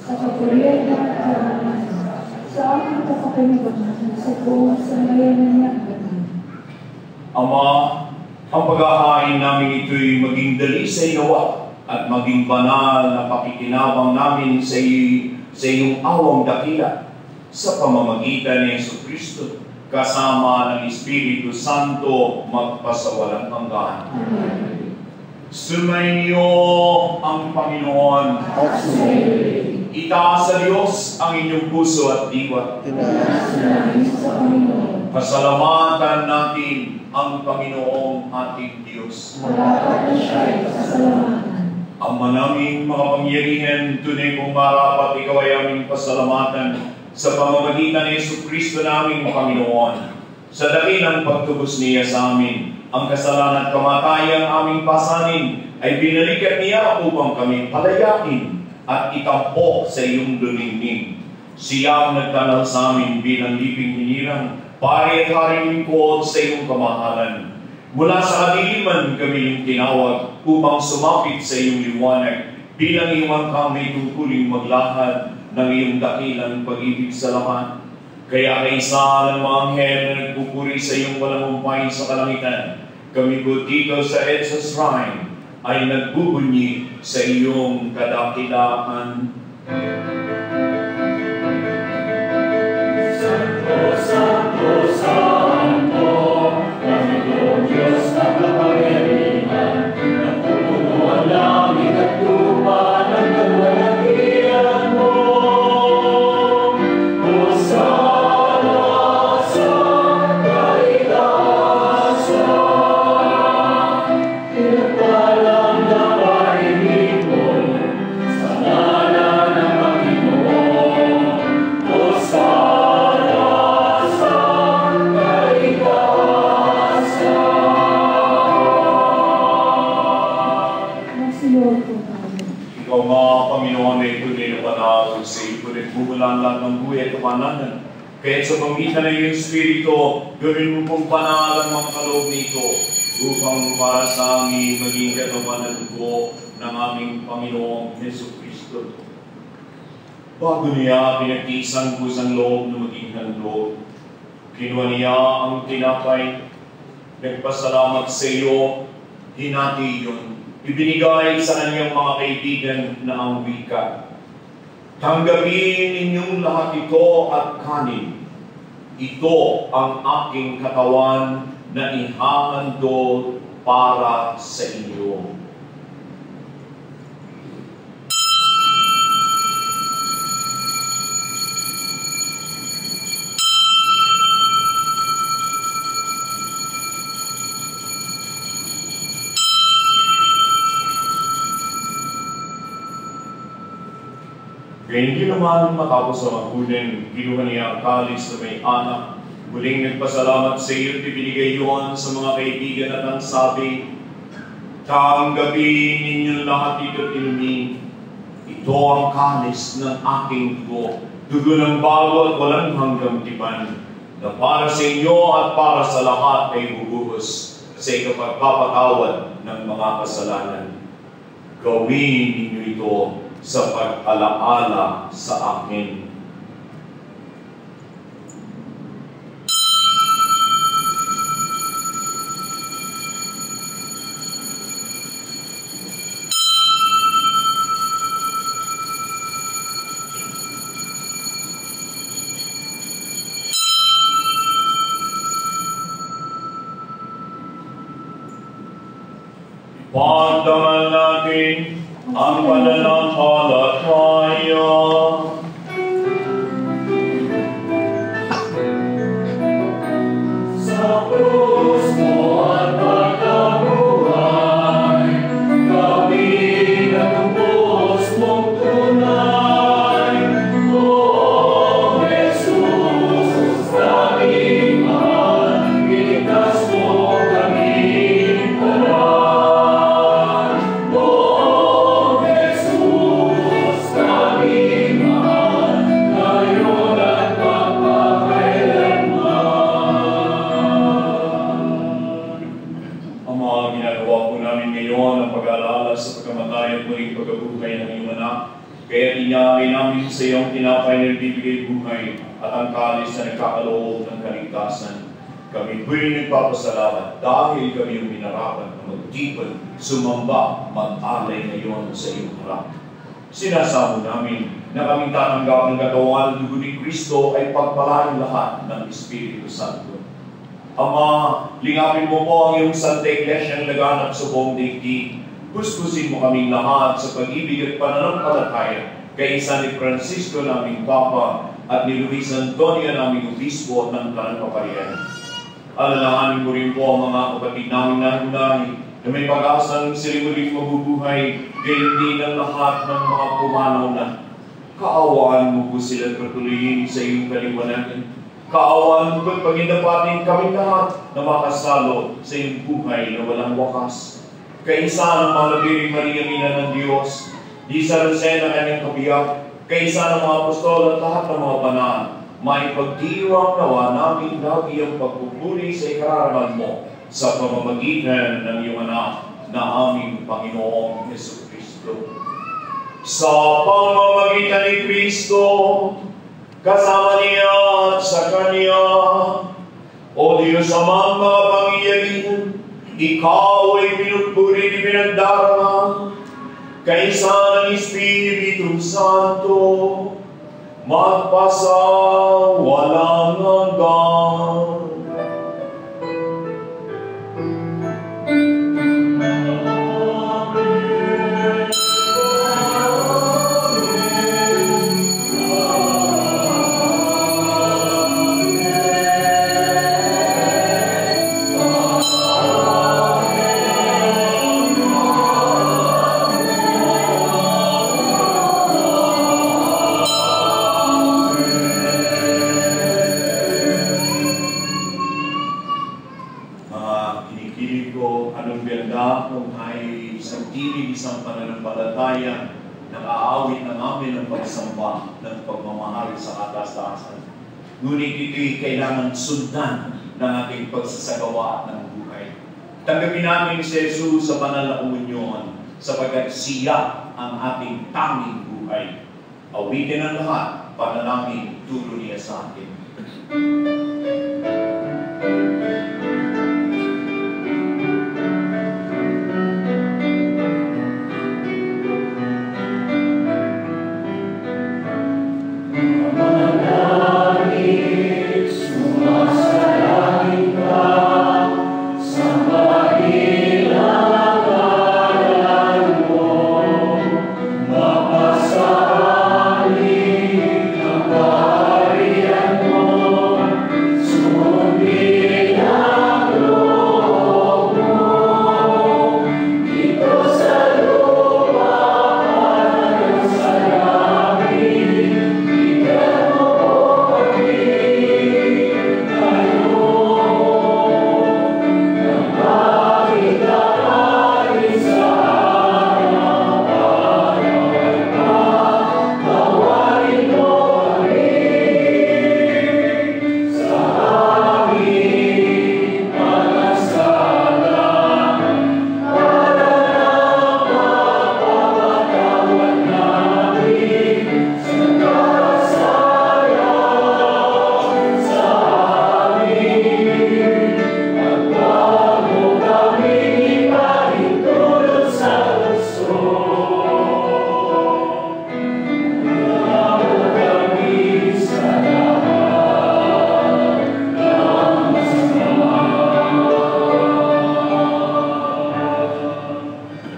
[SPEAKER 1] sa kapurihan at karangalan, sa aking kapakinabangan sa buong sandayanan niya.
[SPEAKER 2] Ama, ang pag-aayon namin ito'y maging dalisay nawa at maging banal na pakikinabang namin sa iyong awang dakila sa pamamagitan ni Jesucristo kasama ng Espiritu Santo magpasawalang hanggan. Sumainyo ang Panginoon. Itaas sa Diyos ang inyong puso at diwa. Pasalamatan natin ang Panginoong ating Diyos. Ama naming makapangyarihan, tunay kong marapat ikaw ay aming pasalamatan sa pamamagitan ni Jesucristo naming Panginoon. Sa dakilang pagtubos niya sa amin, ang kasalanan at kamatayang aming pasanin ay binalikat niya upang kami palayain at itampok sa iyong luningning. Siya ang nagtanal sa amin bilang liping hinirang, pari at haring lingkod sa iyong kamahalan. Mula sa kadiliman kami yung tinawag upang sumapit sa iyong liwanag bilang iyong kami tungkuling maglakad ng iyong dakilang pag-ibig sa lahat. Kaya kaisa ng mga anghel na nagpupuri sa iyong walang umpay sa kalangitan, kami po dito sa EDSA Shrine ay nagbubunyi sa iyong kadakilaan.
[SPEAKER 4] Santo, Santo, Santo, Panginoong Diyos na kapangyarihan, napupuno ang langit at lupa ng kaluwalhatian mo. Hosana sa kaitaasan, pinagpalang na pahimik mo, sa ngalan ng Panginoon. Hosana sa kaitaasan.
[SPEAKER 1] Magsiluwag po tayo.
[SPEAKER 2] Ikaw nga, Panginoon, ay tunay na banal sa iyo po rin bumulan lahat ng buhay at kapananan. Kaya sa pamitan ng iyong Espiritu, gawin mo pong banal ang mga kaloob nito upang para sa amin maging katawan at dugo ng aming Panginoong Jesucristo. Bago niya pinagtiisang kusang loob na maging handog, kinuha niya ang tinapay, nagpasalamat sa iyo, hinati yun, ibinigay sa kanyang mga kaibigan na ang wika. Tanggapin ninyong lahat ito at kanin. Ito ang aking katawan na ihahandog para sa inyo. Kaya hindi naman matapos ang maghuling, kinuha niya ang kalis na may anak. Muling nagpasalamat sa iyo at ibinigay yun sa mga kaibigan at ang sabi, tanggapin ninyo lahat ito at inumin. Ito ang kalis ng aking dugo, dugo ng bago at walang hanggang tipan, na para sa inyo at para sa lahat ay bubuhos sa ikapagpapatawad ng mga kasalanan. Gawin ninyo ito sa pag-alaala sa akin. Pagdaman natin ang pananampalataya.
[SPEAKER 4] Sa krus mo at pagkabuhay, kami natubos mong tunay. O Jesus, daming mahal, iligtas mo kaming lahat. O Jesus,
[SPEAKER 2] iyong tinapay na nagbibigay buhay at ang kalis na nagkakaloob ng kaligtasan. Kami po'y nagpapasalamat dahil kami yung minarapan na magtipon, sumamba, mag-alay ngayon sa iyong harap. Sinasamo namin na kaming tatanggap ng katawan ng dugo ni Kristo ay pagpalain lahat ng Espiritu Santo. Ama, lingapin mo po ang iyong Santa Iglesia na laganap sa buong daigdig. Puspusin mo kaming lahat sa pag-ibig at pananampalataya kay San Francisco naming Papa at ni Luis Antonio naming Obispo ng Pananampalataya. Alalahanin mo rin po ang mga kapatid namin nanunahi na may pag-asang sila muling mabubuhay kaya hindi ng lahat ng mga pumanaw na. Kaawaan mo po sila patuloyin sa iyong kaliwanagan. Kaawaan mo po't paginapatin kami lahat na makasalo sa iyong buhay na walang wakas. Kaisa ng mga Labiring Maria, Ina ng Diyos, di sa Rosena kanyang kabiyak, kaisa ng mga apostol at lahat ng mga banal, may pagdiwang nawa namin lagi ang pagpupuri sa ikararaman mo sa pamamagitan ng iyong anak na aming Panginoong Jesucristo. Sa pamamagitan ni Kristo, kasama niya at sa Kanya, o Diyos amang mga pangyayarihan, ikaw ay pinupuri ni pinagdarama, kaisa ng Espiritu Santo, magpasa walang hanggan. Isang pananampalataya nag-aawit ng amin ng pagsamba ng pagmamahal sa kataas-taasan. Ngunit ito'y kailangan sundan ng ating pagsasagawa ng buhay. Tanggapin namin si Jesus sa banal na komunyon sapagkat siya ang ating tanging buhay. Awitin ang lahat, panalangin, tulo niya sa atin.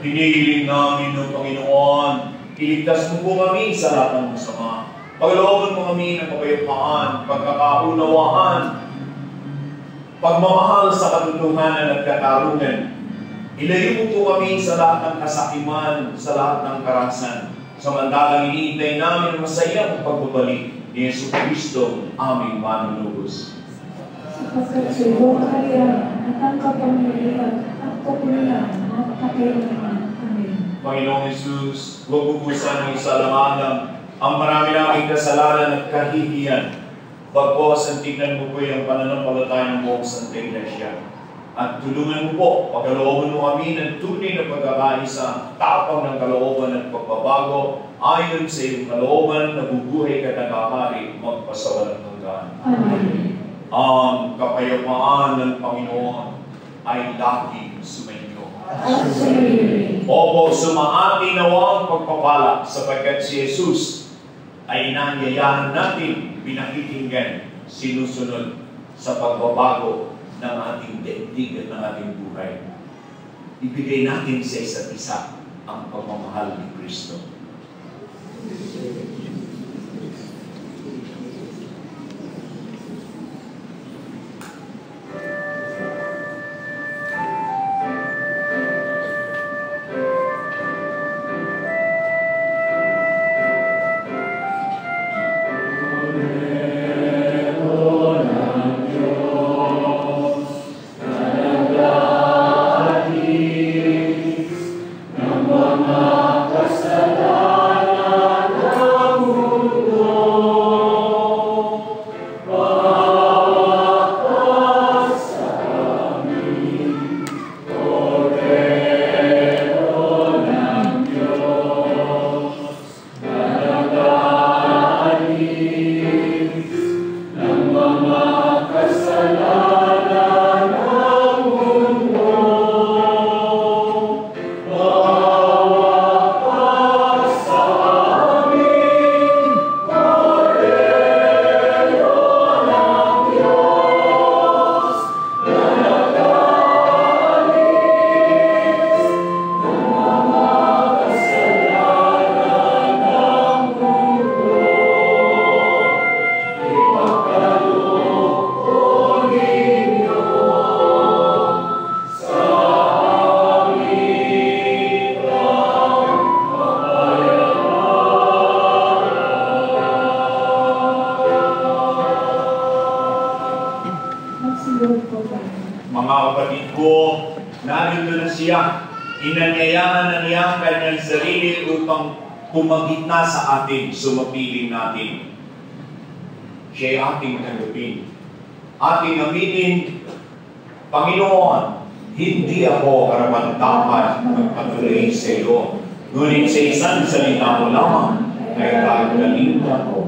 [SPEAKER 2] Hinihiling namin ng Panginoon, iligtas mo po kami sa lahat ng masama. Paglooban mo kami ng kapayapaan, pagkakaunawaan, pagmamahal sa katotohanan at katarungan. Ilayo mo po kami sa lahat ng kasakiman, sa lahat ng karahasan. Samantalang iniintay namin ang masayang pagbabalik ni Jesucristo, aming manunubos.
[SPEAKER 1] Sapagkat sa iyong kaharian at ang kapangyarihan at kapulian at kakailanman. Amen.
[SPEAKER 2] Panginoong Jesus, huwag bubusan ng isa lamang ang marami naming kasalanan at kahihiyan. Pagpos ang tignan mo po yung pananampalataya ng buong Santa Iglesia. At tulungan mo po, pagkalooban mo kami ng tunay na pagkakaisa, tapang ng kalooban at pagbabago, ayon sa iyong kalooban, nabubuhay ka na kakari, magpasawalang hanggan.
[SPEAKER 1] Amen.
[SPEAKER 2] Ang kapayapaan ng Panginoon ay laging sumainyo.
[SPEAKER 1] At sumayin.
[SPEAKER 2] Opo, sumaati nawa ang pagpapala sapagkat si Jesus ay inaanyayahan natin, pinakikinggan, sinusunod sa pagbabago ng ating daigdig at ng ating buhay. Ibigay natin sa isa't isa ang pagmamahal ni Kristo. Mga kapatid ko, narito na siya. Inanyayahan na niya ang kanyang sarili upang kumagitna sa atin, sumapiling natin. Siya ay ating tanggapin. Ating aminin, Panginoon, hindi ako karapat-dapat magpatuloy sa iyo. Ngunit sa isang salita mo lamang ay gagaling ako.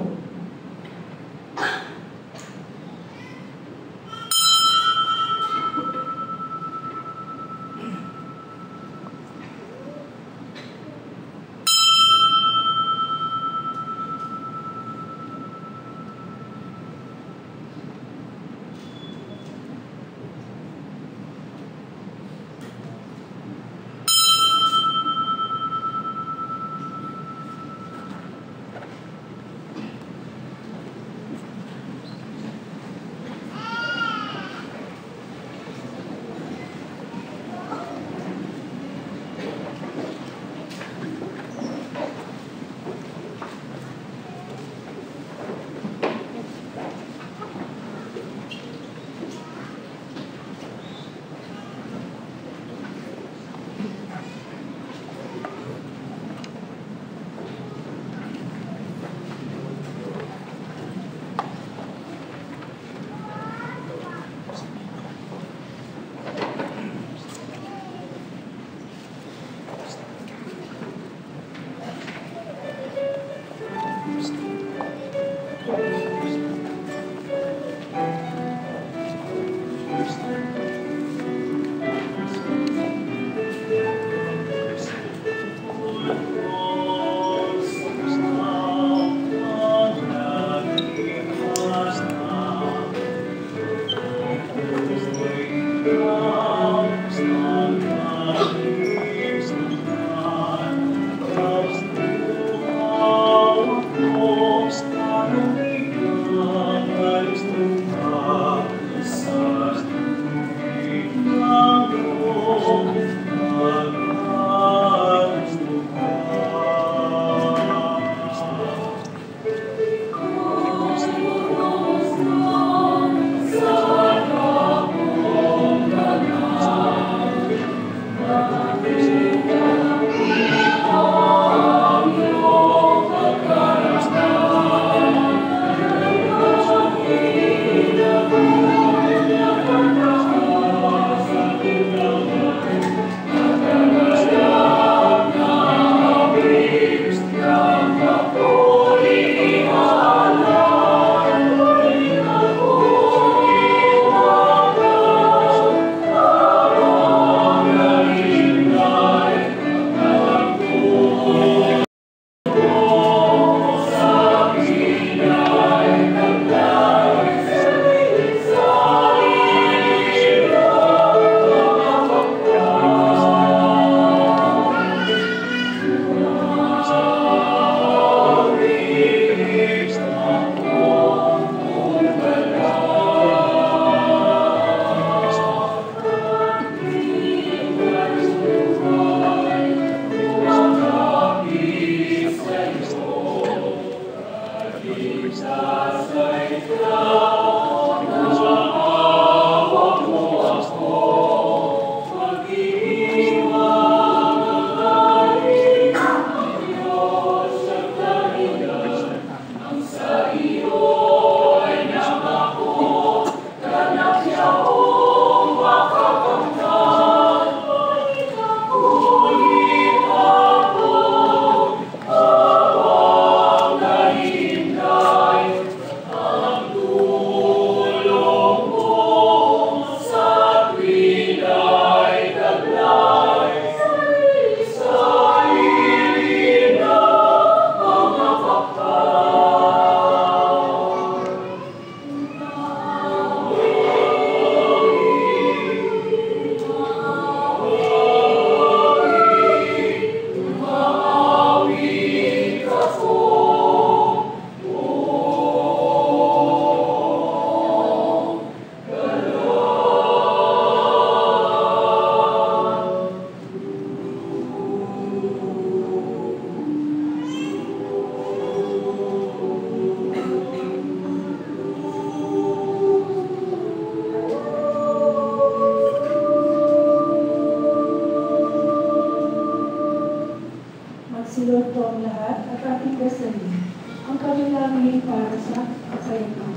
[SPEAKER 1] Magsilod po ang lahat at ating dasalin ang kanilang para sa kapayapaan.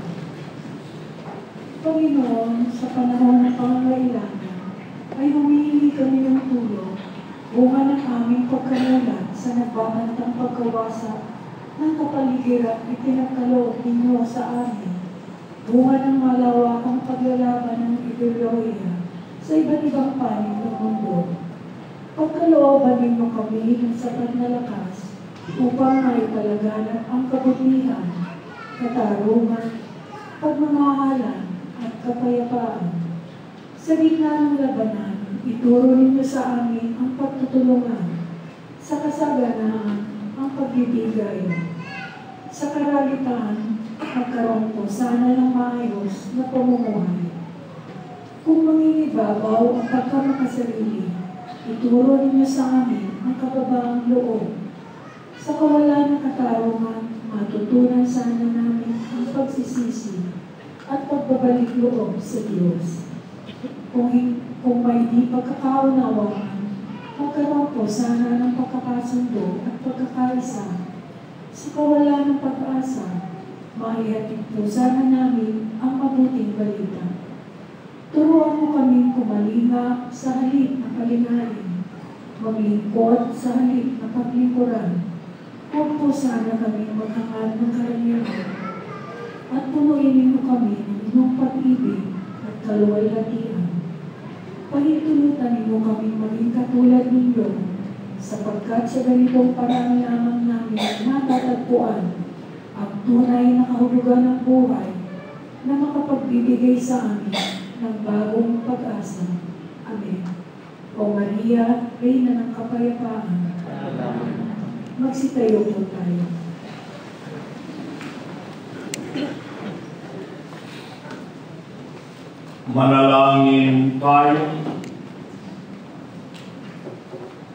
[SPEAKER 1] Panginoon, sa panahon ng pangangailangan, ay humihingi kami ng tulong, bunga ng aming pagkamulat sa nagbabantang pagkawasak ng kapaligiran at pinagkaloob ninyo sa amin, bunga ng malawakang paglalaban ng ideolohiya sa iba't ibang panig ng mundo. Pagkalooban ninyo kami ng sapat na lakas upang may palaganan ang kabutihan, katarungan, pagmamahalan at kapayapaan. Sa gitna ng labanan, ituro ninyo sa amin ang pagtutulungan, sa kasaganaan ang pagbibigay. Sa karalitan, magkaroon po sana ng maayos na pamumuhay. Kung mangingibabaw ang pagkamakasarili, ituro ninyo sa amin ang kababaang loob. Sa kawalan ng katarungan, matutunan sana namin ang pagsisisi at pagbabalik loob sa Diyos. Kung may di pagkakaunawaan, magkaroon po sana ng pagkakasundo at pagkakaisa. Sa kawalan ng pag-asa, maihatid po sana namin ang mabuting balita. Turuan mo kaming kumalinga sa halip na palingain, maglingkod sa halip na paglingkuran. Huwag po sana kami maghangad ng karangyaan, at punuin ninyo kami ng inyong pag-ibig at kaluwalhatian. Pahintulutan ninyo kami maging katulad ninyo, sapagkat sa ganitong paraan lamang namin matatagpuan ang tunay na kahulugan ng buhay na makapagbibigay sa amin ng bagong pag-asa. Amen. O Maria, Reyna ng Kapayapaan, magsitayo po tayo.
[SPEAKER 2] Manalangin tayo.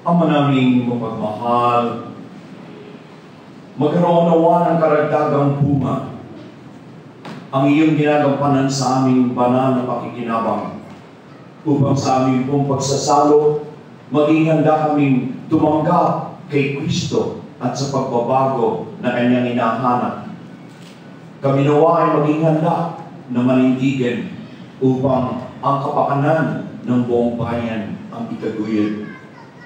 [SPEAKER 2] Ama naming mapagmahal, magkaroon nawa ng karagdagang bunga ang iyong ginagampanan sa aming banal na pakikinabang, upang sa aming pong pagsasalo, maging handa kaming tumanggap kay Kristo at sa pagbabago na kanyang hinahanap. Kami nawa ay maging handa na manindigan upang ang kapakanan ng buong bayan ang itaguyod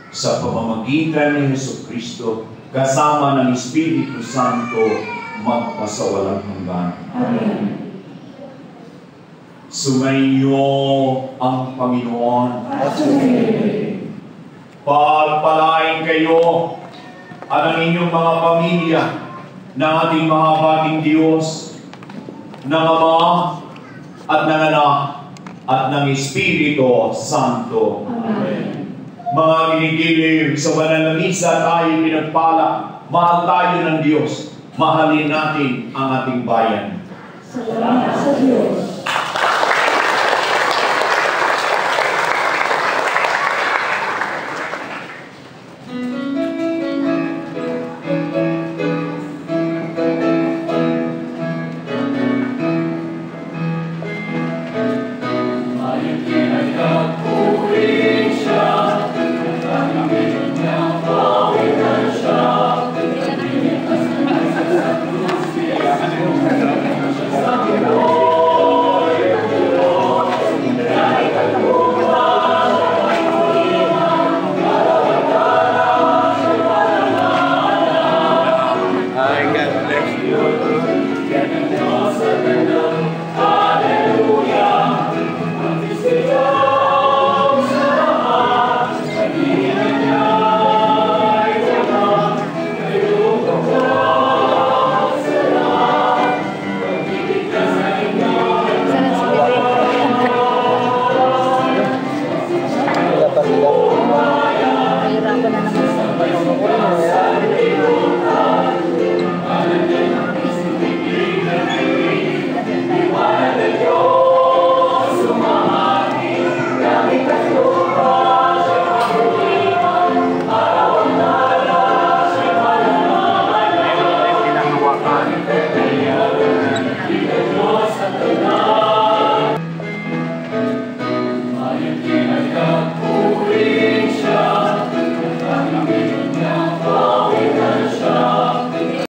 [SPEAKER 2] sa pamamagitan ni Jesucristo kasama ng Espiritu Santo magpasawalang hanggan.
[SPEAKER 1] Amen.
[SPEAKER 2] Sumainyo ang Panginoon. Pagpalain kayo at ang inyong mga pamilya ng ating mahabating Diyos, ng Ama at ng Anak at ng Espiritu Santo.
[SPEAKER 1] Amen.
[SPEAKER 2] Mga ginigiling sa banal na misa tayo pinagpala, mahal tayo ng Diyos, mahalin natin ang ating bayan.
[SPEAKER 1] Salamat sa Diyos.